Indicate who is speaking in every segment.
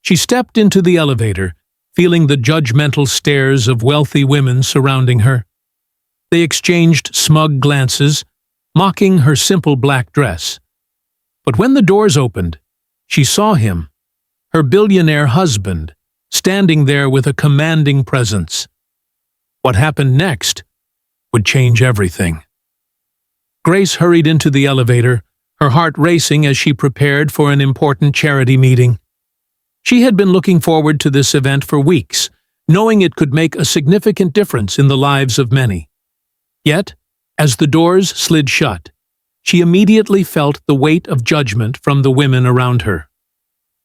Speaker 1: She stepped into the elevator, feeling the judgmental stares of wealthy women surrounding her. They exchanged smug glances, mocking her simple black dress. But when the doors opened, she saw him, her billionaire husband, standing there with a commanding presence. What happened next would change everything. Grace hurried into the elevator, her heart racing as she prepared for an important charity meeting. She had been looking forward to this event for weeks, knowing it could make a significant difference in the lives of many. Yet, as the doors slid shut, she immediately felt the weight of judgment from the women around her.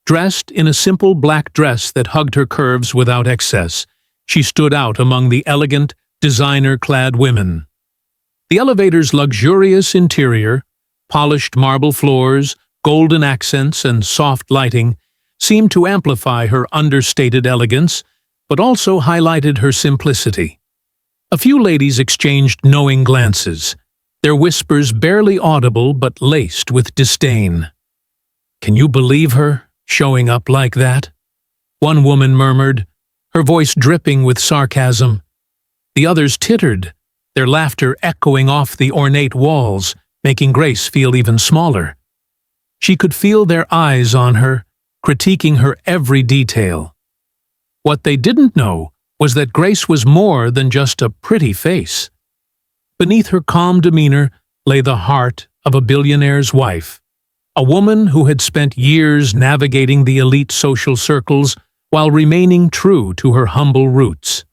Speaker 1: Dressed in a simple black dress that hugged her curves without excess, she stood out among the elegant, designer-clad women. The elevator's luxurious interior, polished marble floors, golden accents, and soft lighting seemed to amplify her understated elegance, but also highlighted her simplicity. A few ladies exchanged knowing glances, their whispers barely audible but laced with disdain. "Can you believe her, showing up like that?" one woman murmured, her voice dripping with sarcasm. The others tittered, their laughter echoing off the ornate walls, making Grace feel even smaller. She could feel their eyes on her, critiquing her every detail. What they didn't know was that Grace was more than just a pretty face. Beneath her calm demeanor lay the heart of a billionaire's wife, a woman who had spent years navigating the elite social circles while remaining true to her humble roots.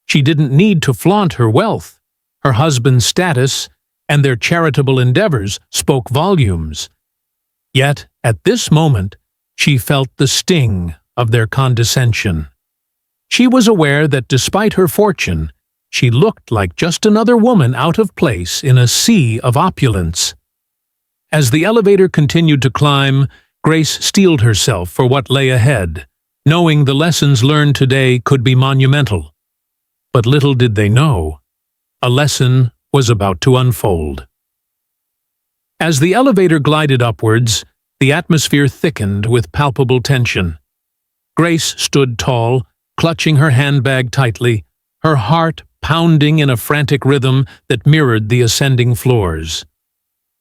Speaker 1: She didn't need to flaunt her wealth. Her husband's status and their charitable endeavors spoke volumes. Yet, at this moment, she felt the sting of their condescension. She was aware that despite her fortune, she looked like just another woman out of place in a sea of opulence. As the elevator continued to climb, Grace steeled herself for what lay ahead, knowing the lessons learned today could be monumental. But little did they know, a lesson was about to unfold. As the elevator glided upwards, the atmosphere thickened with palpable tension. Grace stood tall, clutching her handbag tightly, her heart pounding in a frantic rhythm that mirrored the ascending floors.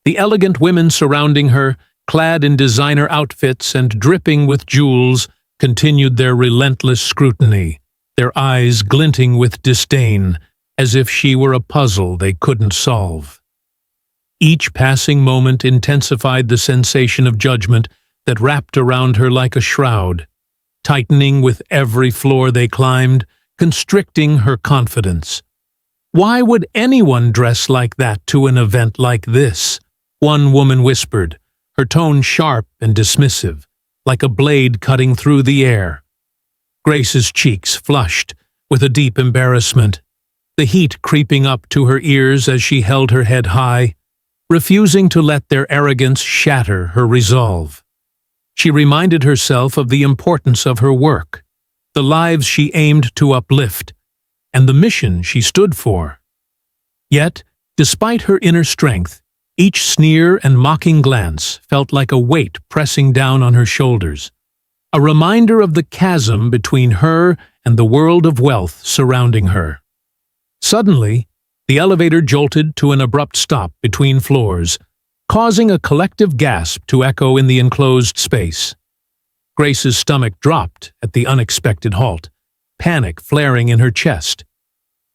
Speaker 1: The elegant women surrounding her, clad in designer outfits and dripping with jewels, continued their relentless scrutiny, their eyes glinting with disdain, as if she were a puzzle they couldn't solve. Each passing moment intensified the sensation of judgment that wrapped around her like a shroud, tightening with every floor they climbed, constricting her confidence. "Why would anyone dress like that to an event like this?" one woman whispered, her tone sharp and dismissive, like a blade cutting through the air. Grace's cheeks flushed with a deep embarrassment, the heat creeping up to her ears as she held her head high, refusing to let their arrogance shatter her resolve. She reminded herself of the importance of her work, the lives she aimed to uplift, and the mission she stood for. Yet, despite her inner strength, each sneer and mocking glance felt like a weight pressing down on her shoulders, a reminder of the chasm between her and the world of wealth surrounding her. Suddenly, the elevator jolted to an abrupt stop between floors, causing a collective gasp to echo in the enclosed space. Grace's stomach dropped at the unexpected halt, panic flaring in her chest.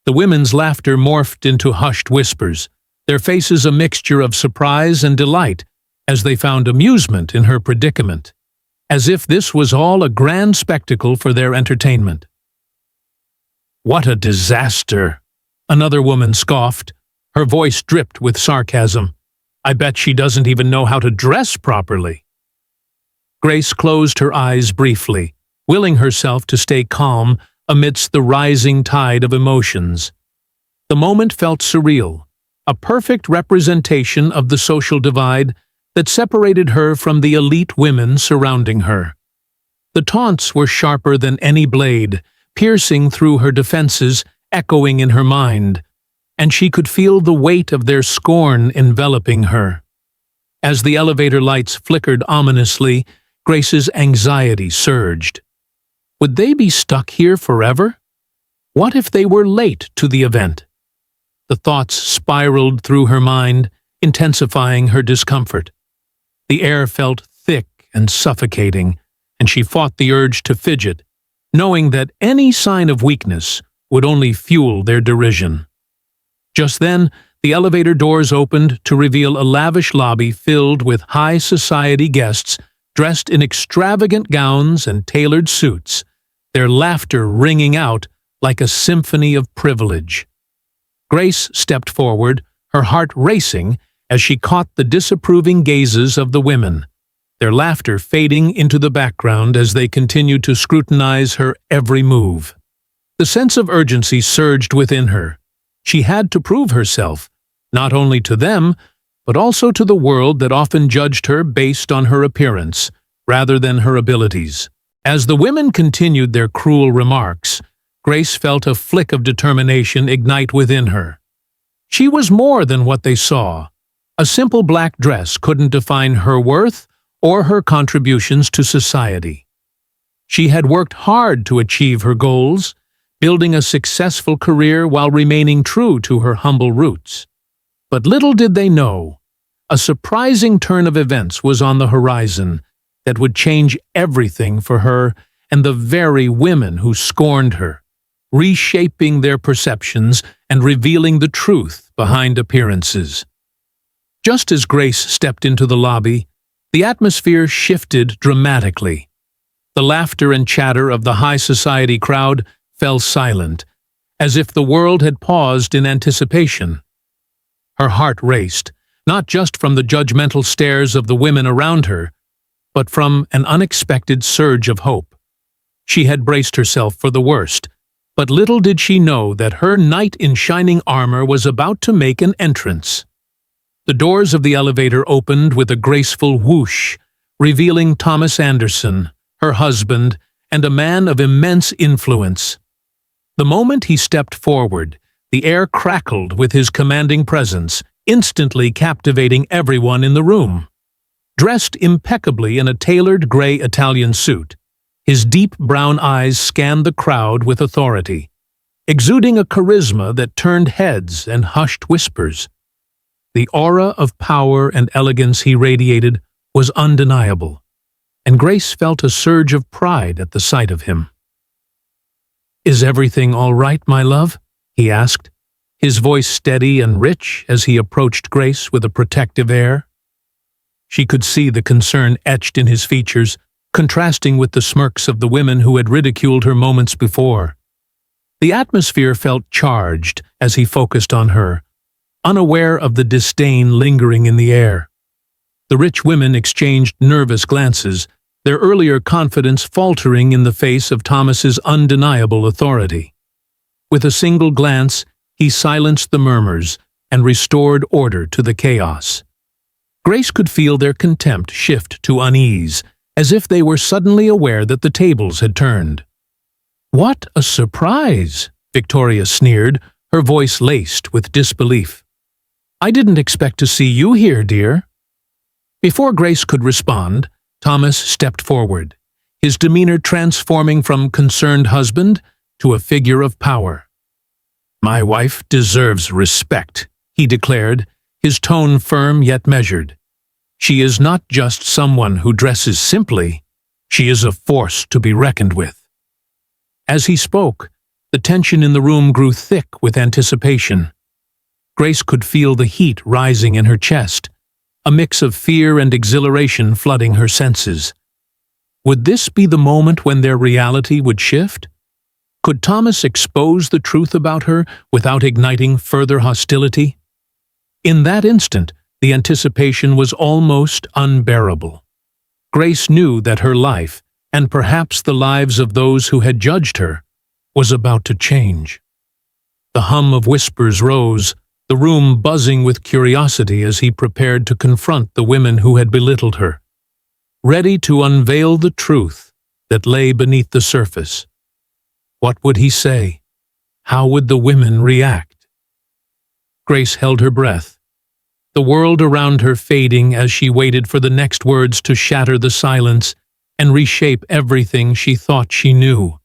Speaker 1: The women's laughter morphed into hushed whispers, their faces a mixture of surprise and delight as they found amusement in her predicament, as if this was all a grand spectacle for their entertainment. "What a disaster!" another woman scoffed, her voice dripped with sarcasm. "I bet she doesn't even know how to dress properly." Grace closed her eyes briefly, willing herself to stay calm amidst the rising tide of emotions. The moment felt surreal, a perfect representation of the social divide that separated her from the elite women surrounding her. The taunts were sharper than any blade, piercing through her defenses, echoing in her mind, and she could feel the weight of their scorn enveloping her. As the elevator lights flickered ominously, Grace's anxiety surged. Would they be stuck here forever? What if they were late to the event? The thoughts spiraled through her mind, intensifying her discomfort. The air felt thick and suffocating, and she fought the urge to fidget, knowing that any sign of weakness would only fuel their derision. Just then, the elevator doors opened to reveal a lavish lobby filled with high society guests dressed in extravagant gowns and tailored suits, their laughter ringing out like a symphony of privilege. Grace stepped forward, her heart racing as she caught the disapproving gazes of the women, their laughter fading into the background as they continued to scrutinize her every move. The sense of urgency surged within her. She had to prove herself, not only to them, but also to the world that often judged her based on her appearance, rather than her abilities. As the women continued their cruel remarks, Grace felt a flick of determination ignite within her. She was more than what they saw. A simple black dress couldn't define her worth or her contributions to society. She had worked hard to achieve her goals, building a successful career while remaining true to her humble roots. But little did they know, a surprising turn of events was on the horizon that would change everything for her and the very women who scorned her, reshaping their perceptions and revealing the truth behind appearances. Just as Grace stepped into the lobby, the atmosphere shifted dramatically. The laughter and chatter of the high society crowd fell silent, as if the world had paused in anticipation. Her heart raced, not just from the judgmental stares of the women around her, but from an unexpected surge of hope. She had braced herself for the worst, but little did she know that her knight in shining armor was about to make an entrance. The doors of the elevator opened with a graceful whoosh, revealing Thomas Anderson, her husband, and a man of immense influence. The moment he stepped forward, the air crackled with his commanding presence, instantly captivating everyone in the room. Dressed impeccably in a tailored gray Italian suit, his deep brown eyes scanned the crowd with authority, exuding a charisma that turned heads and hushed whispers. The aura of power and elegance he radiated was undeniable, and Grace felt a surge of pride at the sight of him. "Is everything all right, my love?" he asked, his voice steady and rich as he approached Grace with a protective air. She could see the concern etched in his features, contrasting with the smirks of the women who had ridiculed her moments before. The atmosphere felt charged as he focused on her, unaware of the disdain lingering in the air. The rich women exchanged nervous glances, their earlier confidence faltering in the face of Thomas's undeniable authority. With a single glance, he silenced the murmurs and restored order to the chaos. Grace could feel their contempt shift to unease, as if they were suddenly aware that the tables had turned. "What a surprise!" Victoria sneered, her voice laced with disbelief. "I didn't expect to see you here, dear." Before Grace could respond, Thomas stepped forward, his demeanor transforming from concerned husband to a figure of power. "My wife deserves respect," he declared, his tone firm yet measured. "She is not just someone who dresses simply, she is a force to be reckoned with." As he spoke, the tension in the room grew thick with anticipation. Grace could feel the heat rising in her chest, a mix of fear and exhilaration flooding her senses. Would this be the moment when their reality would shift? Could Thomas expose the truth about her without igniting further hostility? In that instant, the anticipation was almost unbearable. Grace knew that her life, and perhaps the lives of those who had judged her, was about to change. The hum of whispers rose, the room buzzing with curiosity as he prepared to confront the women who had belittled her, ready to unveil the truth that lay beneath the surface. What would he say? How would the women react? Grace held her breath, the world around her fading as she waited for the next words to shatter the silence and reshape everything she thought she knew.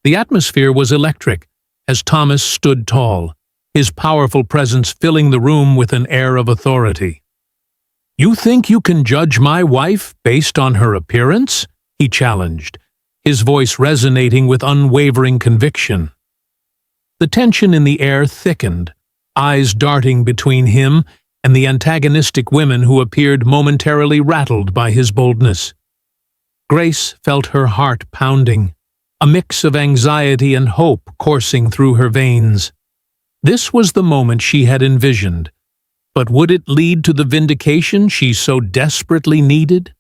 Speaker 1: The atmosphere was electric as Thomas stood tall, his powerful presence filling the room with an air of authority. "You think you can judge my wife based on her appearance?" he challenged, his voice resonating with unwavering conviction. The tension in the air thickened, eyes darting between him and the antagonistic women who appeared momentarily rattled by his boldness. Grace felt her heart pounding, a mix of anxiety and hope coursing through her veins. This was the moment she had envisioned, but would it lead to the vindication she so desperately needed?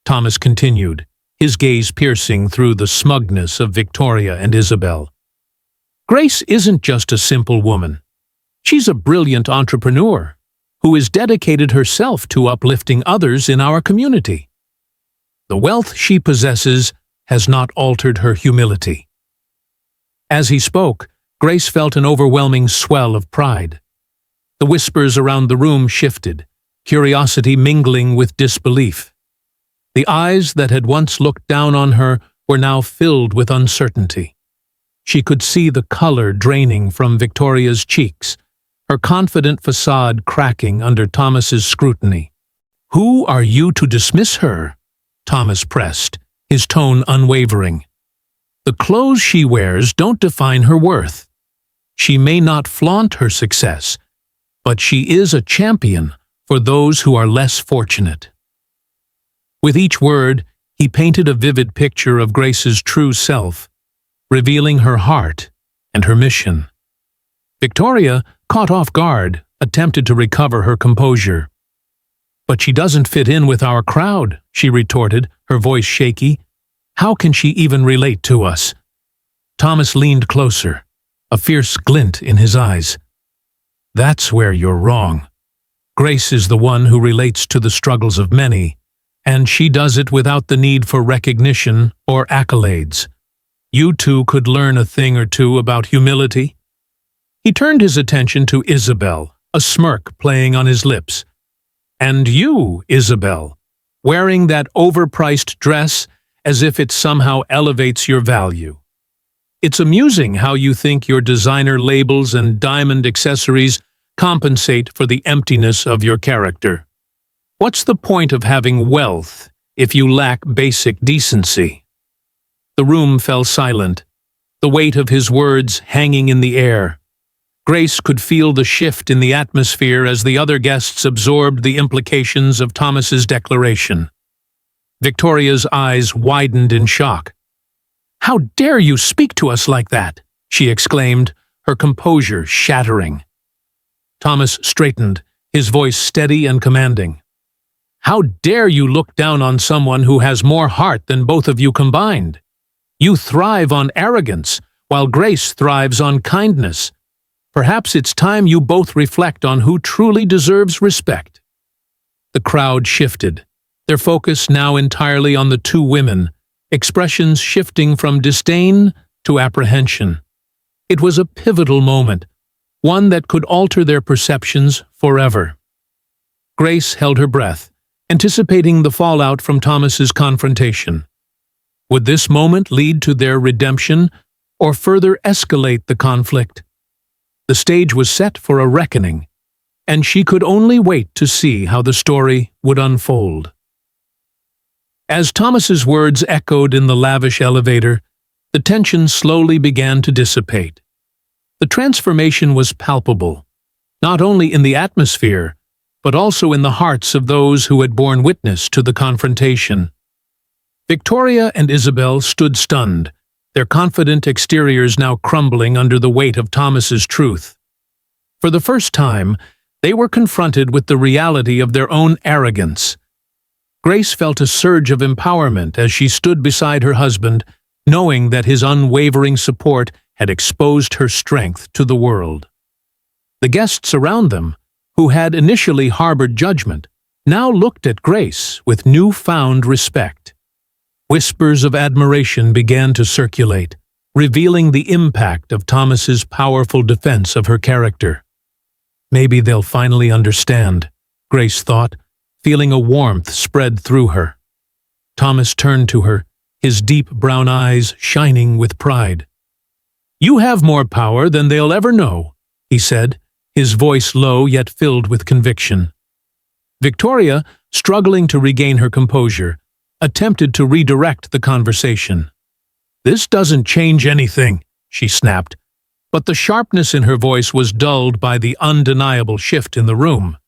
Speaker 1: Thomas continued, his gaze piercing through the smugness of Victoria and Isabel. "Grace isn't just a simple woman. She's a brilliant entrepreneur who has dedicated herself to uplifting others in our community. The wealth she possesses has not altered her humility." As he spoke, Grace felt an overwhelming swell of pride. The whispers around the room shifted, curiosity mingling with disbelief. The eyes that had once looked down on her were now filled with uncertainty. She could see the color draining from Victoria's cheeks, her confident facade cracking under Thomas's scrutiny. "Who are you to dismiss her?" Thomas pressed, his tone unwavering. "The clothes she wears don't define her worth. She may not flaunt her success, but she is a champion for those who are less fortunate." With each word, he painted a vivid picture of Grace's true self, revealing her heart and her mission. Victoria, caught off guard, attempted to recover her composure. "But she doesn't fit in with our crowd," she retorted, her voice shaky. "How can she even relate to us?" Thomas leaned closer, a fierce glint in his eyes. "That's where you're wrong. Grace is the one who relates to the struggles of many, and she does it without the need for recognition or accolades. You two could learn a thing or two about humility." He turned his attention to Isabel, a smirk playing on his lips. "And you, Isabel, wearing that overpriced dress as if it somehow elevates your value. It's amusing how you think your designer labels and diamond accessories compensate for the emptiness of your character. What's the point of having wealth if you lack basic decency?" The room fell silent, the weight of his words hanging in the air. Grace could feel the shift in the atmosphere as the other guests absorbed the implications of Thomas's declaration. Victoria's eyes widened in shock. "How dare you speak to us like that?" she exclaimed, her composure shattering. Thomas straightened, his voice steady and commanding. "How dare you look down on someone who has more heart than both of you combined? You thrive on arrogance, while Grace thrives on kindness. Perhaps it's time you both reflect on who truly deserves respect." The crowd shifted, their focus now entirely on the two women, expressions shifting from disdain to apprehension. It was a pivotal moment, one that could alter their perceptions forever. Grace held her breath, anticipating the fallout from Thomas's confrontation. Would this moment lead to their redemption or further escalate the conflict? The stage was set for a reckoning, and she could only wait to see how the story would unfold. As Thomas's words echoed in the lavish elevator, the tension slowly began to dissipate. The transformation was palpable, not only in the atmosphere, but also in the hearts of those who had borne witness to the confrontation. Victoria and Isabel stood stunned, their confident exteriors now crumbling under the weight of Thomas's truth. For the first time, they were confronted with the reality of their own arrogance. Grace felt a surge of empowerment as she stood beside her husband, knowing that his unwavering support had exposed her strength to the world. The guests around them, who had initially harbored judgment, now looked at Grace with newfound respect. Whispers of admiration began to circulate, revealing the impact of Thomas's powerful defense of her character. "Maybe they'll finally understand," Grace thought, feeling a warmth spread through her. Thomas turned to her, his deep brown eyes shining with pride. "You have more power than they'll ever know," he said, his voice low yet filled with conviction. Victoria, struggling to regain her composure, attempted to redirect the conversation. "This doesn't change anything," she snapped, but the sharpness in her voice was dulled by the undeniable shift in the room.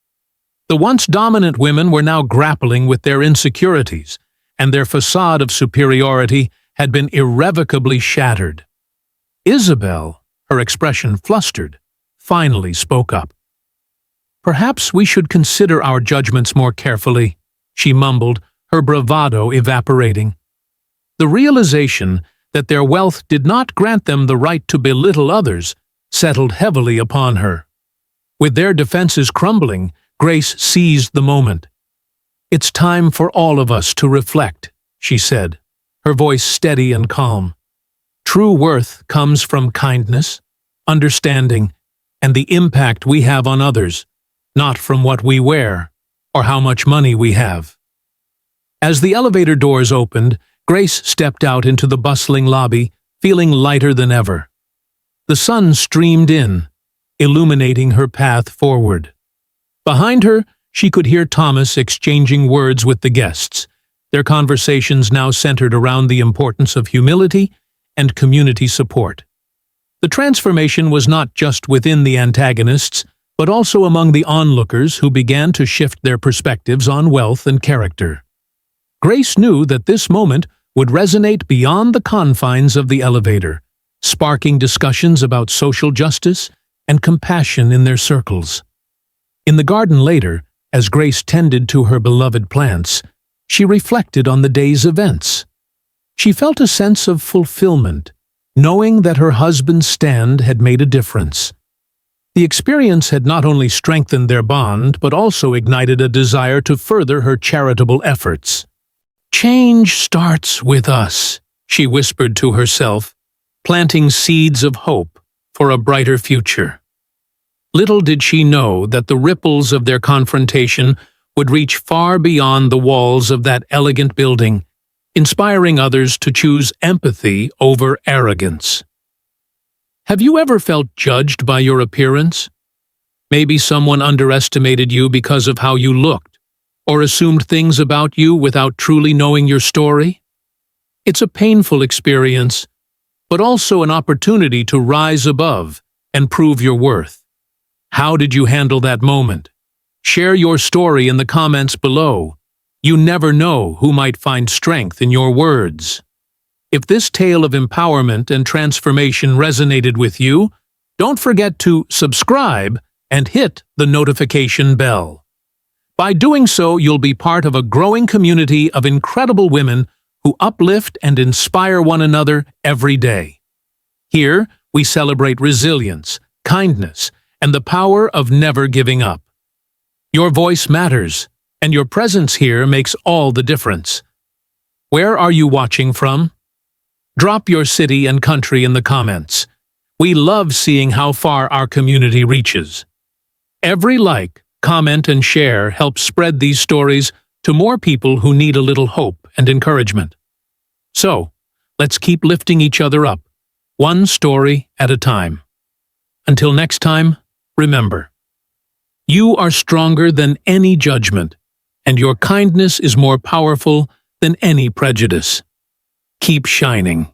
Speaker 1: The once dominant women were now grappling with their insecurities, and their facade of superiority had been irrevocably shattered. Isabel, her expression flustered, finally spoke up. "Perhaps we should consider our judgments more carefully," she mumbled, her bravado evaporating. The realization that their wealth did not grant them the right to belittle others settled heavily upon her. With their defenses crumbling, Grace seized the moment. "It's time for all of us to reflect," she said, her voice steady and calm. "True worth comes from kindness, understanding, and the impact we have on others, not from what we wear or how much money we have." As the elevator doors opened, Grace stepped out into the bustling lobby, feeling lighter than ever. The sun streamed in, illuminating her path forward. Behind her, she could hear Thomas exchanging words with the guests, their conversations now centered around the importance of humility and community support. The transformation was not just within the antagonists, but also among the onlookers who began to shift their perspectives on wealth and character. Grace knew that this moment would resonate beyond the confines of the elevator, sparking discussions about social justice and compassion in their circles. In the garden later, as Grace tended to her beloved plants, she reflected on the day's events. She felt a sense of fulfillment, knowing that her husband's stand had made a difference. The experience had not only strengthened their bond, but also ignited a desire to further her charitable efforts. "Change starts with us," she whispered to herself, planting seeds of hope for a brighter future. Little did she know that the ripples of their confrontation would reach far beyond the walls of that elegant building, inspiring others to choose empathy over arrogance. Have you ever felt judged by your appearance? Maybe someone underestimated you because of how you looked, or assumed things about you without truly knowing your story? It's a painful experience, but also an opportunity to rise above and prove your worth. How did you handle that moment? Share your story in the comments below. You never know who might find strength in your words. If this tale of empowerment and transformation resonated with you, don't forget to subscribe and hit the notification bell. By doing so, you'll be part of a growing community of incredible women who uplift and inspire one another every day. Here, we celebrate resilience, kindness, and the power of never giving up. Your voice matters, and your presence here makes all the difference. Where are you watching from? Drop your city and country in the comments. We love seeing how far our community reaches. Every like, comment, and share helps spread these stories to more people who need a little hope and encouragement. So, let's keep lifting each other up, one story at a time. Until next time, remember, you are stronger than any judgment, and your kindness is more powerful than any prejudice. Keep shining.